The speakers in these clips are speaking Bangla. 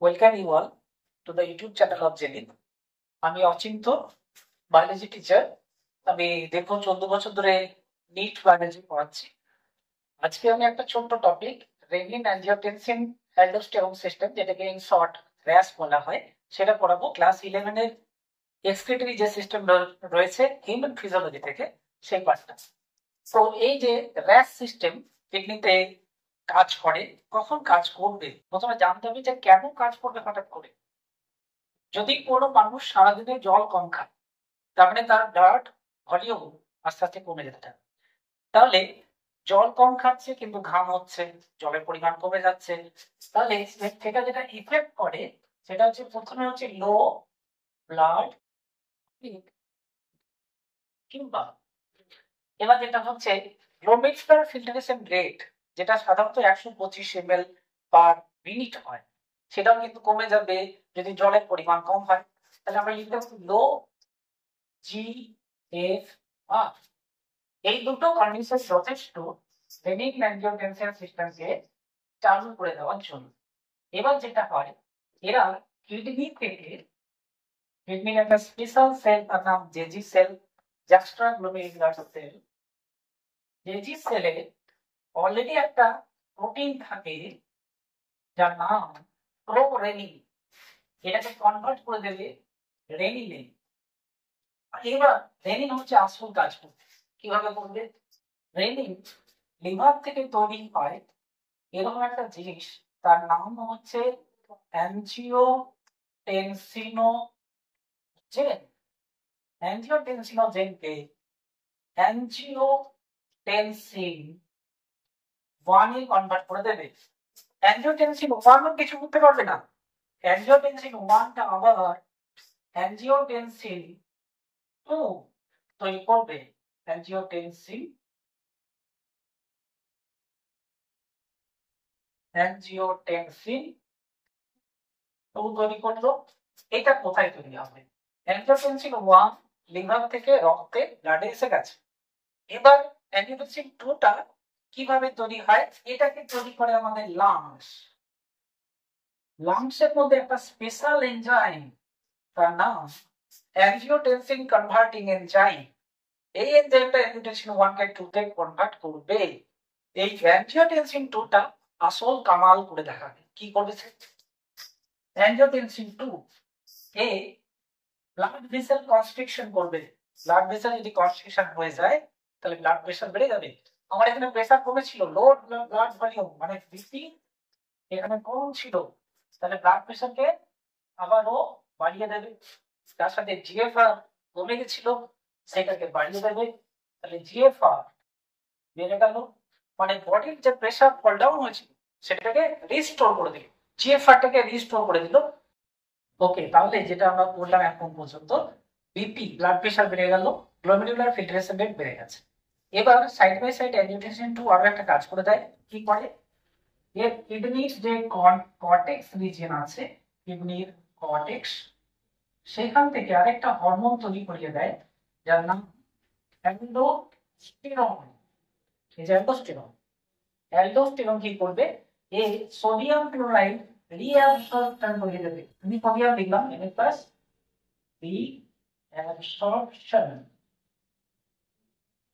Welcome you all to the YouTube channel of Jenny. আমি অচিন্ত বায়োলজি টিচার। আমি দীর্ঘ 14 বছর ধরে নিট বায়োলজি পড়াচ্ছি। আজকে আমি একটা ছোট্ট topic renin angiotensin aldosterone system, যেটাকে ইন শর্ট র্যাস বলা হয়, সেটা পড়াবো। ক্লাস 11 এর এক্সক্রিটরি যে সিস্টেম রয়েছে হিউম্যান ফিজিওলজি থেকে, সেই পার্টটা। তো এই যে র্যাস সিস্টেম কিডনিতে কাজ করে, কখন কাজ করবে, প্রথমে জানতে হবে যে কেন কাজ করবে হঠাৎ করে। যদি কোনো মানুষ সারাদিনে জল কম খায়, তার মানে তার ব্লাড ভলিউম আস্তে আস্তে কমে যেতে থাকে। তাহলে জল কম খাচ্ছে কিন্তু ঘাম হচ্ছে, জলের পরিমাণ কমে যাচ্ছে। তাহলে সেটা যেটা ইফেক্ট করে সেটা হচ্ছে প্রথমে হচ্ছে লো ব্লাড, কিংবা এবার যেটা হচ্ছে গ্লোমেরুলার ফিল্টারেশন রেট, যেটা সাধারণত 125 ml পার মিনিট হয়, সেটাও কিন্তু কমে যাবে যদি জলের পরিমাণ কম হয়। তাহলে আমরা লিখতে পারি লো GFR। এই দুটো কন্ডিশন যথেষ্ট রেনিন অ্যাঞ্জিওটেনসিন সিস্টেমকে চালু করে দেওয়ার জন্য। এবার যেটা হয়, এরা কিডনি থেকে, কিডনির একটা স্পেশাল সেল, তার নাম জেজি সেল, জাক্সট্রা গ্লোমেরুলার সেল। জেজি সেলে অলরেডি একটা প্রোটিন থাকে যার নাম প্রোরেনিন। এটাকে কনভার্ট করে দেবে রেনিনে। এবার রেনিন হচ্ছে আসল কাজ করবে। কিভাবে করবে? রেনিন লিভার থেকে তৈরি হয় এরকম একটা জিনিস, তার নাম হচ্ছে অ্যাঞ্জিওটেনসিনোজেন। অ্যাঞ্জিওটেনসিনোজেনকে অ্যাঞ্জিওটেনসিন 1 এ কনভার্ট করে দেবে। অ্যাঞ্জিওটেনসিন 1 কিছু করতে পারবে না। অ্যাঞ্জিওটেনসিন 1 টা আবার অ্যাঞ্জিওটেনসিন 2 তৈরি করবে। অ্যাঞ্জিওটেনসিন তৈরি করলো। এটা কোথায় তৈরি হবে? অ্যাঞ্জিওটেনসিন 1 লিভার থেকে রক্তে ব্লাডে এসে গেছে। এবার অ্যাঞ্জিওটেনসিন 2 টা কিভাবে তৈরি হয়? এটাকে তৈরি করে আমাদের লাংস। লাংসের মধ্যে একটা স্পেশাল এনজাইম, তার নাম অ্যাঞ্জিওটেনসিন কনভার্টিং এনজাইম। এই এনজাইমটা অ্যাঞ্জিওটেনসিন 1 কে 2 তে কনভার্ট করবে। এই অ্যাঞ্জিওটেনসিন 2 টা আসল কামাল করে দেখাবে। কি করবে? অ্যাঞ্জিওটেনসিন 2 এ ব্লাড ভেসেল কনস্ট্রিকশন করবে। ব্লাড ভেসেল যদি কনস্ট্রিকশন হয়ে যায়, তাহলে ব্লাড প্রেশার বেড়ে যাবে। আমার এখানে প্রেশার কমেছিল, লো ব্লাড ভলিউম মানে বিপি এখানে কম ছিল, তাহলে ব্লাড প্রেশারকে আবারও বাড়িয়ে দেবে। তার সাথে জিএফআর কমে গেছিল, সেটাকে বাড়িয়ে দেবে। তাহলে জিএফআর বেড়ে গেল, মানে বডির যে প্রেশার ফল ডাউন হয়েছিল সেটাকে রিস্টোর করে দিল, জিএফআরটাকে রিস্টোর করে দিল। ওকে, তাহলে যেটা আমরা বললাম এখন পর্যন্ত, বিপি ব্লাড প্রেশার বেড়ে গেল, গ্লোমেরুলার ফিল্টারেশন রেট বেড়ে গেছে। এবার সাইড বাই সাইড অ্যাঞ্জিওটেনসিন 2 আরো একটা কাজ করে দেয়। কি করে? এর কিডনির যে কর্টেক্স রিজিয়ন আছে, কিডনির কর্টেক্স, সেখান থেকে আরেকটা হরমোন তৈরি করিয়ে দেয় যার নাম অ্যালডোস্টেরন। এই যে অ্যালডোস্টেরন, অ্যালডোস্টেরন কি করবে? এই সোডিয়াম ক্লোরাইড রিঅ্যাবসর্পশন করে দেবে। আমি সোডিয়াম লিখলাম Na প্লাস রিঅ্যাবসর্পশন।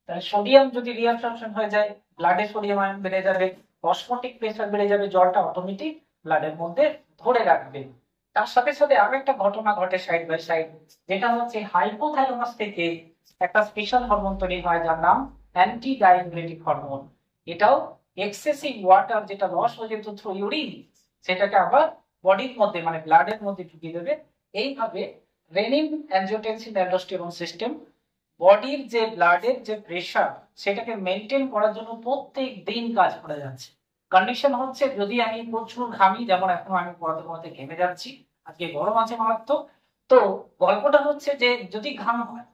তাহলে সোডিয়াম যদি রিঅ্যাবসর্পশন হয়ে যায়, ব্লাডে সোডিয়াম আয়ন বেড়ে যাবে, অসমোটিক প্রেসার বেড়ে যাবে, জলটা অটোমেটিক ব্লাডের মধ্যে ধরে রাখবে। তার সাথে সাথে আরো একটা ঘটনা ঘটে সাইড বাই সাইড, যেটা হচ্ছে হাইপোথ্যালামাস থেকে একটা স্পেশাল হরমোন তৈরি হয় যার নাম অ্যান্টি ডায়াবেটিক হরমোন। এটাও এক্সেসিভ ওয়াটার যেটা লস হয়ে যেত থ্রু ইউরিন, সেটাকে আবার বডির মধ্যে মানে ব্লাডের মধ্যে ঢুকিয়ে দেবে। এইভাবে রেনিন অ্যাঞ্জিওটেনসিন অ্যালডোস্টেরন সিস্টেম বডির যে ব্লাডের যে প্রেশার সেটাকে মেনটেন করার জন্য প্রত্যেক দিন কাজ করে যাচ্ছে। কন্ডিশন হচ্ছে যদি আমি প্রচুর ঘামি, যেমন এখন আমি পড়াতে পড়াতে ঘেমে যাচ্ছি, আজকে গরম আছে মারাত্মক, তো গল্পটা হচ্ছে যে যদি ঘাম হয়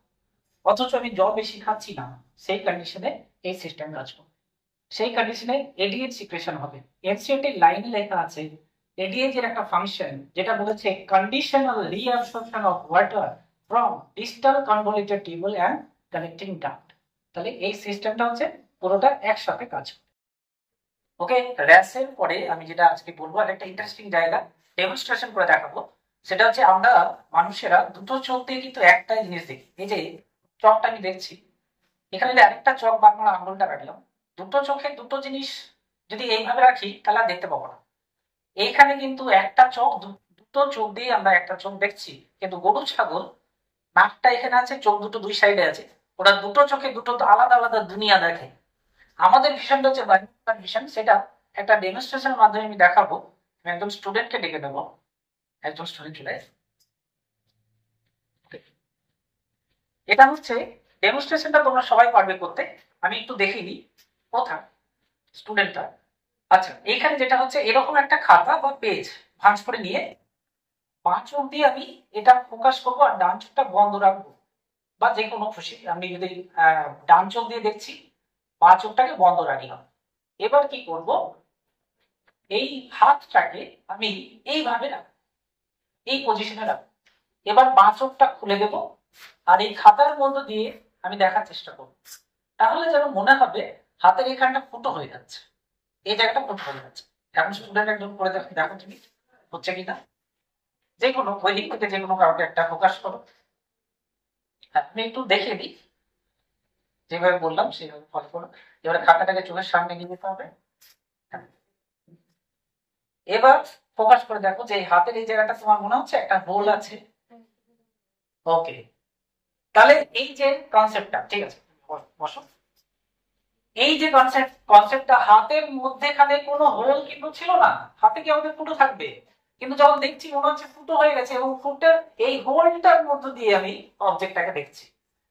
অথচ আমি জল বেশি খাচ্ছি না, সেই কন্ডিশনে এই সিস্টেম কাজ করবে। সেই কন্ডিশনে এডিএইচ সিক্রেশন হবে। এনসিইআরটি লাইনে লেখা আছে এডিএইচ এর একটা ফাংশন যেটা বলেছে conditional reabsorption of water from distal convoluted tubule and connecting duct. তাহলে এই সিস্টেমটা হচ্ছে পুরোটা একসাথে কাজ করে। ওকে, র্যাসের পরে আমি যেটা আজকে বলবো আর একটা ইন্টারেস্টিং জায়গা ডেমনস্ট্রেশন করে দেখাবো, সেটা হচ্ছে আমরা মানুষেরা দুটো চোখ দিয়ে কিন্তু একটাই জিনিস দেখি। এই যে চকটা আমি দেখছি, এখানে যদি আরেকটা চক বা আমরা আঙুলটা রাখলাম, দুটো চোখে দুটো জিনিস যদি এইভাবে রাখি তাহলে আর দেখতে পাবো না। এইখানে কিন্তু একটা চোখ, দুটো চোখ দিয়ে আমরা একটা চোখ দেখছি, কিন্তু গরু ছাগল নাকটা এখানে আছে, চোখ দুটো দুই সাইডে আছে, ওরা দুটো চোখে দুটো আলাদা আলাদা দুনিয়া দেখে। আমাদের ভিশনটা হচ্ছে বাইনোকুলার ভিশন, সেটা একটা ডেমনস্ট্রেশনের মাধ্যমে আমি দেখাবো। আমি একজন স্টুডেন্টকে ডেকে দেবো, একজন স্টুডেন্ট চলে আসে। এটা হচ্ছে ডেমনস্ট্রেশনটা, তোমরা সবাই পারবে করতে। আমি একটু দেখিয়ে দিই কোথায় স্টুডেন্টটা। আচ্ছা, এইখানে যেটা হচ্ছে এরকম একটা খাতা বা পেজ ভাঁজ করে নিয়ে বাঁ চোখ দিয়ে আমি এটা ফোকাস করবো আর ডান চোখটা বন্ধ রাখবো, বা যে কোনো খুশি। আমি যদি ডান চোখ দিয়ে দেখছি, বাঁ চোখটাকে বন্ধ রাখলাম। এবার কি করব, এই হাতটাকে আমি এইভাবে রাখবো, এই পজিশনে রাখবো। এবার বাঁ চোখটা খুলে দেব আর এই খাতার মধ্য দিয়ে আমি দেখার চেষ্টা করব। তাহলে যেন মনে হবে হাতের এখানটা ফুটো হয়ে যাচ্ছে, এই জায়গাটা ফুটো হয়ে যাচ্ছে। এখন স্টুডেন্ট একজন করে দেখো, দেখো তুমি হচ্ছে কিনা। যে কোনো ওই দিক থেকে যে কোনো কাউকে একটা ফোকাস করো। হ্যাঁ, আমি একটু দেখে দিই, যেভাবে বললাম সেইভাবে ফলো করো। এবারে খাতাটাকে চোখের সামনে নিয়ে যেতে হবে। হ্যাঁ। এবার ফোকাস করে দেখো যে হাতের এই জায়গাটা তোমার মনে হচ্ছে একটা হোল আছে। ওকে, তাহলে এই যে কনসেপ্টটা, ঠিক আছে বসো। এই যে কনসেপ্টটা, হাতের মধ্যেখানে কোনো হোল কিন্তু ছিল না, হাতে কি আমাদের ফুটো থাকবে, কিন্তু যখন দেখছি মনে হচ্ছে ফুটো হয়ে গেছে, এবং ফুটের এই হোলটার মধ্য দিয়ে আমি অবজেক্টটাকে দেখছি।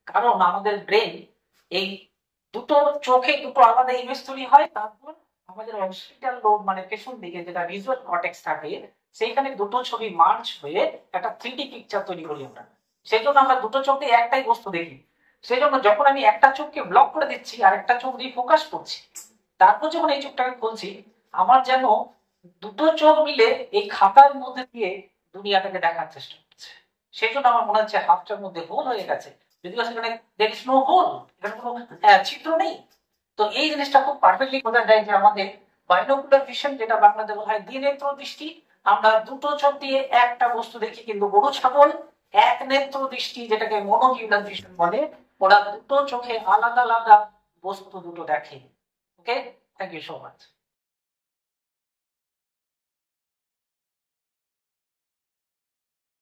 কারণ আমাদের ব্রেন এই দুটো চোখে দুটো আলাদা ইমেজ তৈরি হয়, তারপর আমাদের অক্সিটাল লোব মানে পেছন দিকে যেটা ভিজুয়াল কর্টেক্স থাকে, সেইখানে দুটো ছবি মার্জ হয়ে একটা 3D পিকচার তৈরি করি আমরা। সেই জন্য আমরা দুটো চোখ দিয়ে একটাই বস্তু দেখি। সেই জন্য যখন আমি একটা চোখকে ব্লক করে দিচ্ছি আর একটা চোখ দিয়ে ফোকাস করছি, তারপর যখন এই চোখটাকে খুলছি, আমার যেন দুটো চোখ মিলে এই খাতার মধ্যে দিয়ে দুনিয়াটাকে দেখার চেষ্টা করছে। সেই জন্য আমার মনে হচ্ছে হাতটার মধ্যে হোল হয়ে গেছে, যদিও সেখানে দের ইজ নো হোল, এখানে কোনো চিত্র নেই। তো এই জিনিসটা খুব পারফেক্টলি বোঝা যায় যে আমাদের বাইনোকুলার ভিশন, যেটা বাংলাতে বলা হয় দ্বিনেত্র দৃষ্টি, আমরা দুটো চোখ দিয়ে একটা বস্তু দেখি, কিন্তু গরু ছাগল এক নেত্র দৃষ্টি, যেটাকে মনোকিউলার ভিশন বলে, ওরা দুটো চোখে আলাদা আলাদা বস্তু দুটো দেখে। ওকে, থ্যাংক ইউ সো মাচ।